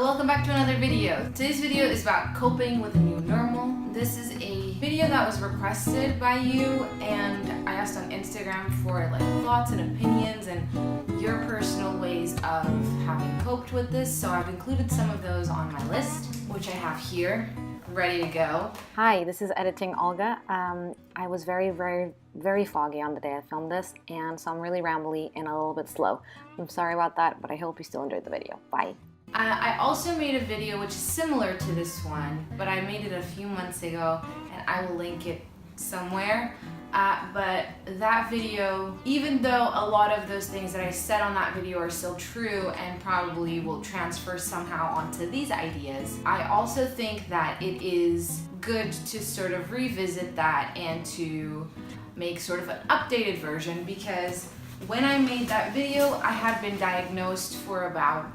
welcome back to another video. Today's video is about coping with a new normal. This is a video that was requested by you, and I asked on Instagram for thoughts and opinions and your personal ways of having coped with this. So I've included some of those on my list, which I have here, ready to go. Hi, this is editing Olga. I was very foggy on the day I filmed this, and so I'm really rambly and a little bit slow. I'm sorry about that, but I hope you still enjoyed the video. Bye. I also made a video which is similar to this one, but I made it a few months ago, and I will link it somewhere. But that video, even though a lot of those things that I said on that video are still true and probably will transfer somehow onto these ideas, I also think that it is good to sort of revisit that and to make sort of an updated version, because when I made that video, I had been diagnosed for about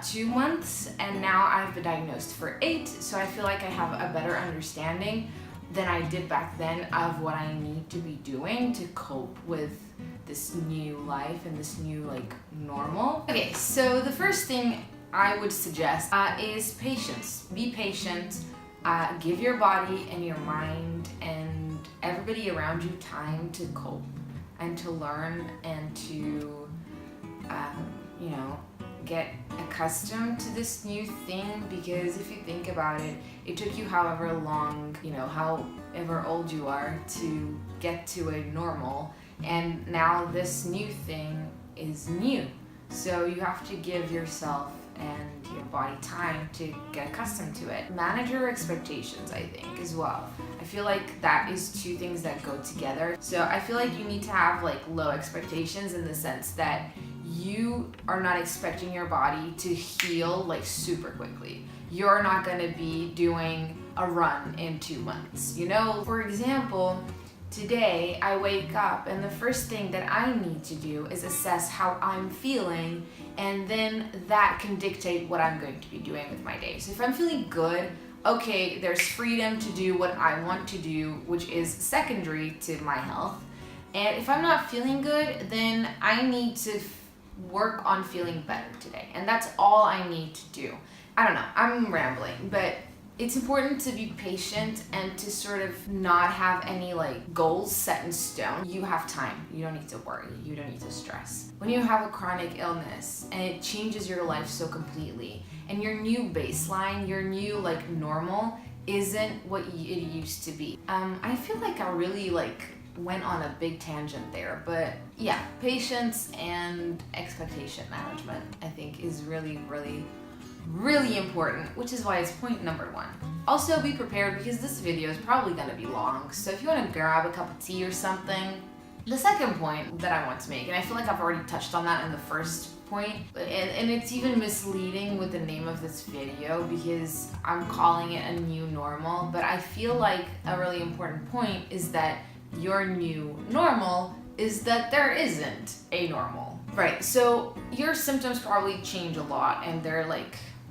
2 months, and now I've been diagnosed for 8, so I feel like I have a better understanding than I did back then of what I need to be doing to cope with this new life and this new normal. Okay, so the first thing I would suggest is patience. Be patient, give your body and your mind and everybody around you time to cope and to learn and to get accustomed to this new thing, because if you think about it, it took you however long, however old you are to get to a normal, and now this new thing is new. So you have to give yourself and your body time to get accustomed to it. Manage your expectations, I think, as well. I feel like that is two things that go together. So I feel like you need to have low expectations in the sense that you are not expecting your body to heal super quickly. You're not going to be doing a run in 2 months. For example, today I wake up and the first thing that I need to do is assess how I'm feeling, and then that can dictate what I'm going to be doing with my day. So if I'm feeling good, okay, there's freedom to do what I want to do, which is secondary to my health. And if I'm not feeling good, then I need to work on feeling better today, and that's all I need to do. I don't know, I'm rambling, but it's important to be patient and to sort of not have any goals set in stone. You have time. You don't need to worry. You don't need to stress. When you have a chronic illness and it changes your life so completely, and your new baseline, your new normal isn't what it used to be. I feel like I really went on a big tangent there, but yeah, patience and expectation management I think is really important, which is why it's point number 1. Also, be prepared, because this video is probably going to be long, so if you want to grab a cup of tea or something. The second point that I want to make, and I feel like I've already touched on that in the first point, and it's even misleading with the name of this video because I'm calling it a new normal, but I feel like a really important point is that your new normal is that there isn't a normal, right? So your symptoms probably change a lot, and they're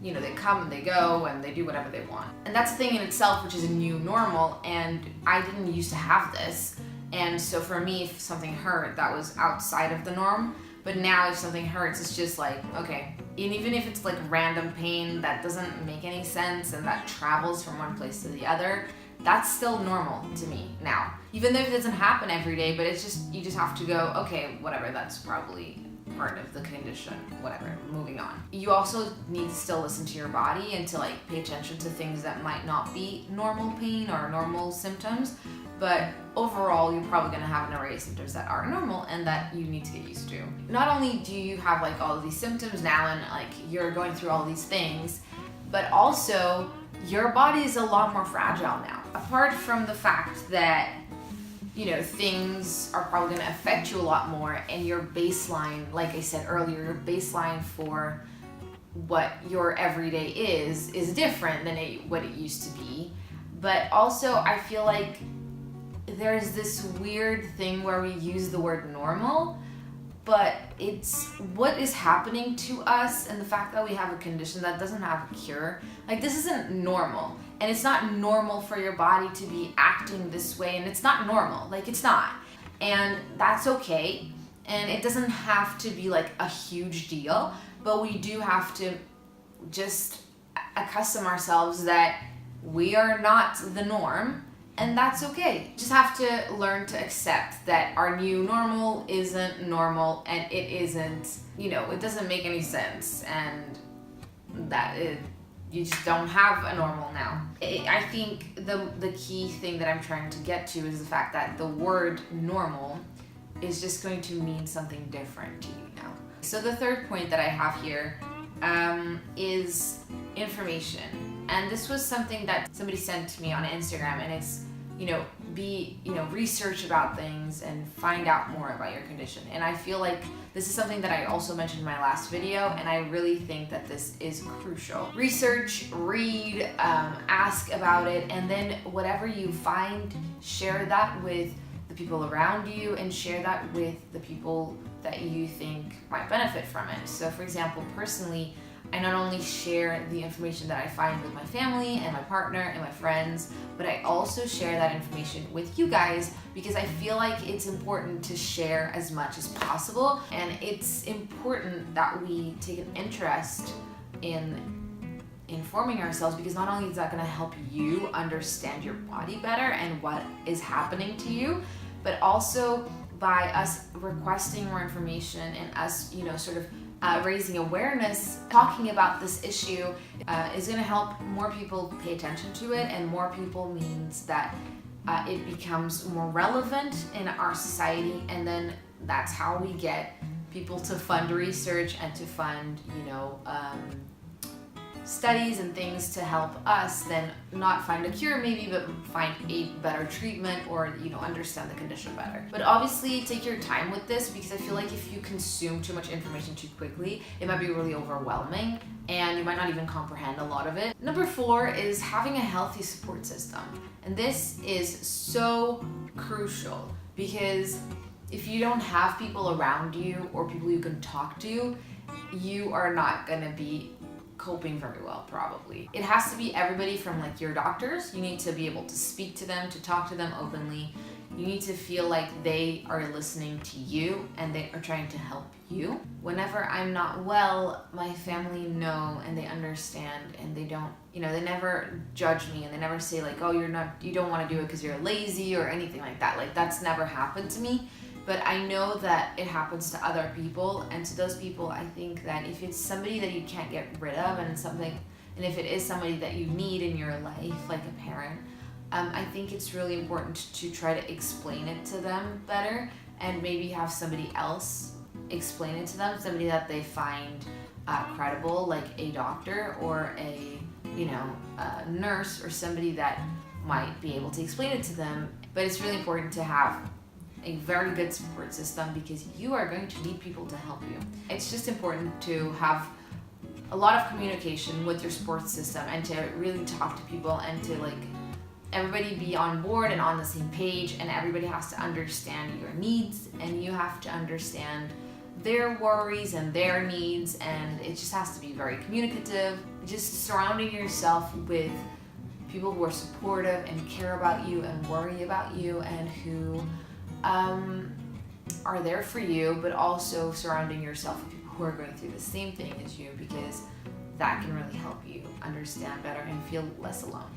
they come and they go and they do whatever they want. And that's a thing in itself, which is a new normal, and I didn't used to have this. And so for me, if something hurt, that was outside of the norm. But now if something hurts, it's just okay. And even if it's random pain that doesn't make any sense and that travels from one place to the other, that's still normal to me now. Even though it doesn't happen every day, but it's just, you just have to go, okay, whatever, that's probably part of the condition, whatever, moving on. You also need to still listen to your body and to pay attention to things that might not be normal pain or normal symptoms, but overall you're probably going to have an array of symptoms that are normal and that you need to get used to. Not only do you have all of these symptoms now and you're going through all these things, but also your body is a lot more fragile now. Apart from the fact that things are probably going to affect you a lot more, and your baseline, like I said earlier, your baseline for what your everyday is different than what it used to be. But also I feel like there's this weird thing where we use the word normal, but it's what is happening to us, and the fact that we have a condition that doesn't have a cure. This isn't normal, and it's not normal for your body to be acting this way, and it's not normal. It's not, and that's okay. And it doesn't have to be a huge deal, but we do have to just accustom ourselves that we are not the norm, and that's okay. Just have to learn to accept that our new normal isn't normal, and it isn't, it doesn't make any sense, and that you just don't have a normal now. I think the key thing that I'm trying to get to is the fact that the word normal is just going to mean something different to you now. So the third point that I have here is information. And this was something that somebody sent to me on Instagram, and it's, research about things and find out more about your condition. And I feel like this is something that I also mentioned in my last video, and I really think that this is crucial. Research, read, ask about it, and then whatever you find, share that with the people around you and share that with the people that you think might benefit from it. So for example, personally, I not only share the information that I find with my family and my partner and my friends, but I also share that information with you guys because I feel like it's important to share as much as possible, and it's important that we take an interest in informing ourselves, because not only is that going to help you understand your body better and what is happening to you, but also by us requesting more information and us, raising awareness, talking about this issue is going to help more people pay attention to it, and more people means that it becomes more relevant in our society, and then that's how we get people to fund research and to fund, studies and things to help us then not find a cure maybe, but find a better treatment, or understand the condition better. But obviously take your time with this, because I feel like if you consume too much information too quickly, it might be really overwhelming and you might not even comprehend a lot of it. Number 4 is having a healthy support system, and this is so crucial, because if you don't have people around you or people you can talk to, you are not gonna be coping very well, probably. It has to be everybody from your doctors. You need to be able to speak to them, to talk to them openly. You need to feel like they are listening to you and they are trying to help you. Whenever I'm not well, my family know and they understand, and they don't, they never judge me, and they never say oh, you don't want to do it because you're lazy or anything like that. That's never happened to me. But I know that it happens to other people, and to those people, I think that if it's somebody that you can't get rid of, and if it is somebody that you need in your life, like a parent, I think it's really important to try to explain it to them better, and maybe have somebody else explain it to them, somebody that they find credible, like a doctor or a nurse, or somebody that might be able to explain it to them. But it's really important to have a very good support system, because you are going to need people to help you. It's just important to have a lot of communication with your support system, and to really talk to people, and to everybody be on board and on the same page, and everybody has to understand your needs, and you have to understand their worries and their needs, and it just has to be very communicative. Just surrounding yourself with people who are supportive and care about you and worry about you, and who are there for you, but also surrounding yourself with people who are going through the same thing as you, because that can really help you understand better and feel less alone.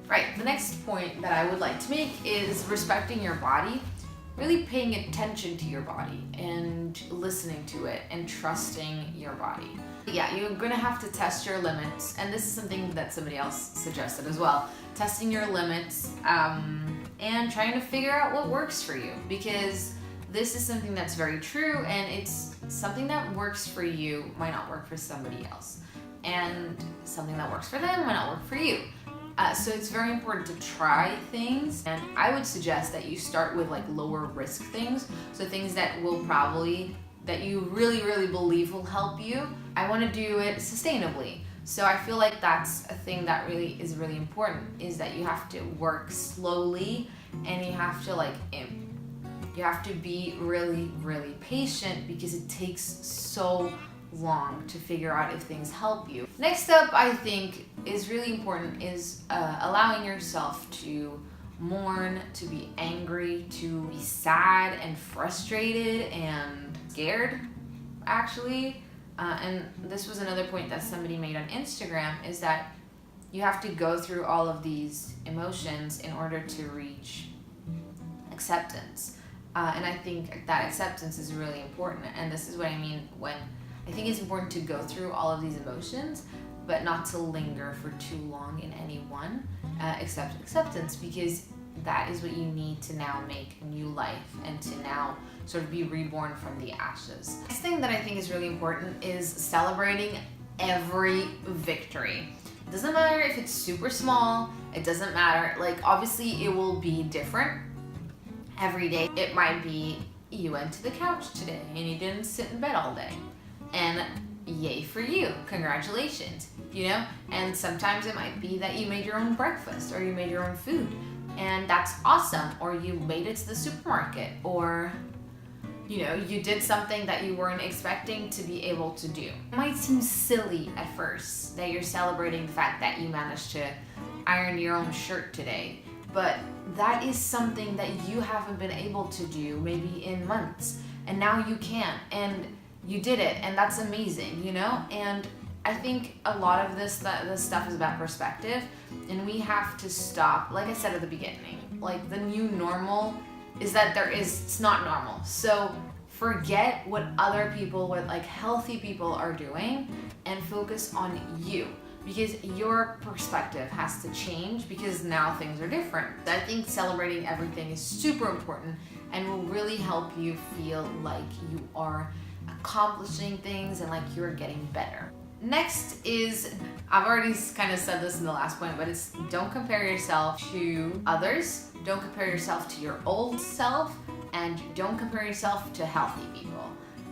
Right, the next point that I would like to make is respecting your body, really paying attention to your body and listening to it and trusting your body. Yeah, you're gonna have to test your limits, and this is something that somebody else suggested as well. Testing your limits and trying to figure out what works for you, because this is something that's very true, and it's something that works for you might not work for somebody else, and something that works for them might not work for you. So it's very important to try things, and I would suggest that you start with lower risk things, so things that you really believe will help you. I want to do it sustainably. So I feel like that's a thing that really is really important, is that you have to work slowly, and you have to be really patient, because it takes so long to figure out if things help you. Next up, I think is really important, is allowing yourself to mourn, to be angry, to be sad and frustrated and scared, actually. And this was another point that somebody made on Instagram, is that you have to go through all of these emotions in order to reach acceptance. And I think that acceptance is really important. And this is what I mean when I think it's important to go through all of these emotions, but not to linger for too long in any one, except acceptance, because that is what you need to now make a new life and to now sort of be reborn from the ashes. Next thing that I think is really important is celebrating every victory. It doesn't matter if it's super small, it doesn't matter, like obviously it will be different every day. It might be you went to the couch today and you didn't sit in bed all day, and yay for you, congratulations, you know? And sometimes it might be that you made your own breakfast or you made your own food, and that's awesome. Or you made it to the supermarket, or you know, you did something that you weren't expecting to be able to do. It might seem silly at first that you're celebrating the fact that you managed to iron your own shirt today, but that is something that you haven't been able to do maybe in months, and now you can, and you did it, and that's amazing, you know? And I think a lot of this stuff is about perspective, and we have to stop, like I said at the beginning, like the new normal is that it's not normal. So forget what other people, what like healthy people are doing, and focus on you, because your perspective has to change because now things are different. I think celebrating everything is super important and will really help you feel like you are accomplishing things and like you're getting better. Next is, I've already kind of said this in the last point, but it's don't compare yourself to others, don't compare yourself to your old self, and don't compare yourself to healthy people.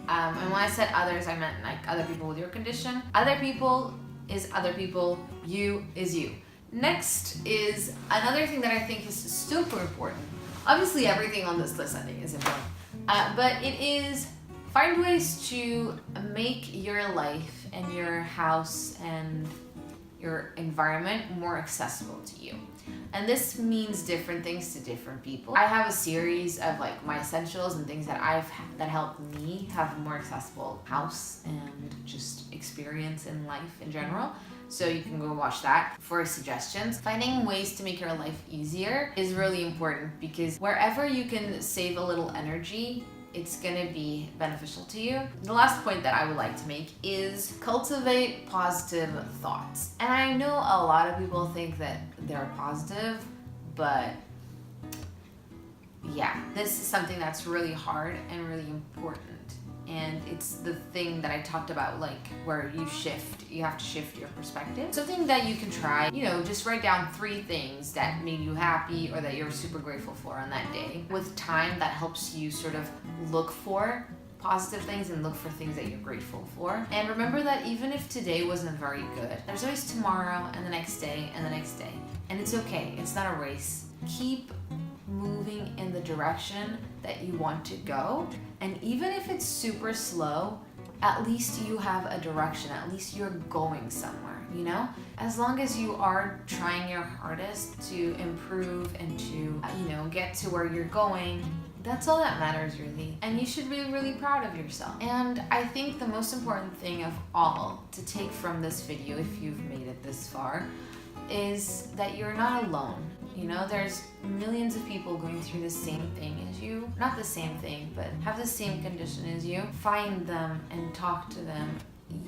And when I said others, I meant like other people with your condition. Other people is other people, you is you. Next is another thing that I think is super important. Obviously everything on this list I think is important, but it is find ways to make your life and your house and your environment more accessible to you. And this means different things to different people. I have a series of like my essentials and things that that help me have a more accessible house and just experience in life in general. So you can go watch that for suggestions. Finding ways to make your life easier is really important, because wherever you can save a little energy, it's gonna be beneficial to you. The last point that I would like to make is cultivate positive thoughts. And I know a lot of people think that they're positive, but yeah, this is something that's really hard and really important. And it's the thing that I talked about, like where you have to shift your perspective. Something that you can try, you know, just write down 3 things that made you happy or that you're super grateful for on that day. With time, that helps you sort of look for positive things and look for things that you're grateful for. And remember that even if today wasn't very good, there's always tomorrow and the next day and the next day. And it's okay, it's not a race. Keep moving in the direction that you want to go, and even if it's super slow, at least you have a direction, at least you're going somewhere, you know? As long as you are trying your hardest to improve and to, you know, get to where you're going, that's all that matters really. And you should be really proud of yourself. And I think the most important thing of all to take from this video, if you've made it this far, is that you're not alone. You know, there's millions of people going through the same thing as you. Not the same thing, but have the same condition as you. Find them and talk to them.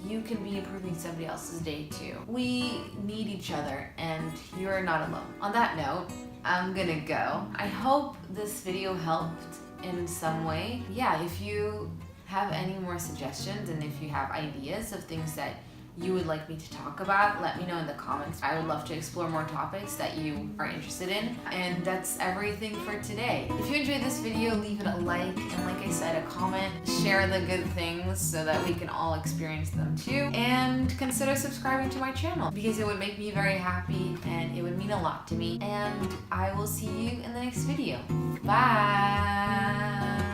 You can be improving somebody else's day too. We need each other, and you're not alone. On that note, I'm gonna go. I hope this video helped in some way. Yeah, if you have any more suggestions and if you have ideas of things that you would like me to talk about, let me know in the comments. I would love to explore more topics that you are interested in. And that's everything for today. If you enjoyed this video, leave it a like, and like I said, a comment. Share the good things so that we can all experience them too. And consider subscribing to my channel, because it would make me very happy and it would mean a lot to me. And I will see you in the next video. Bye!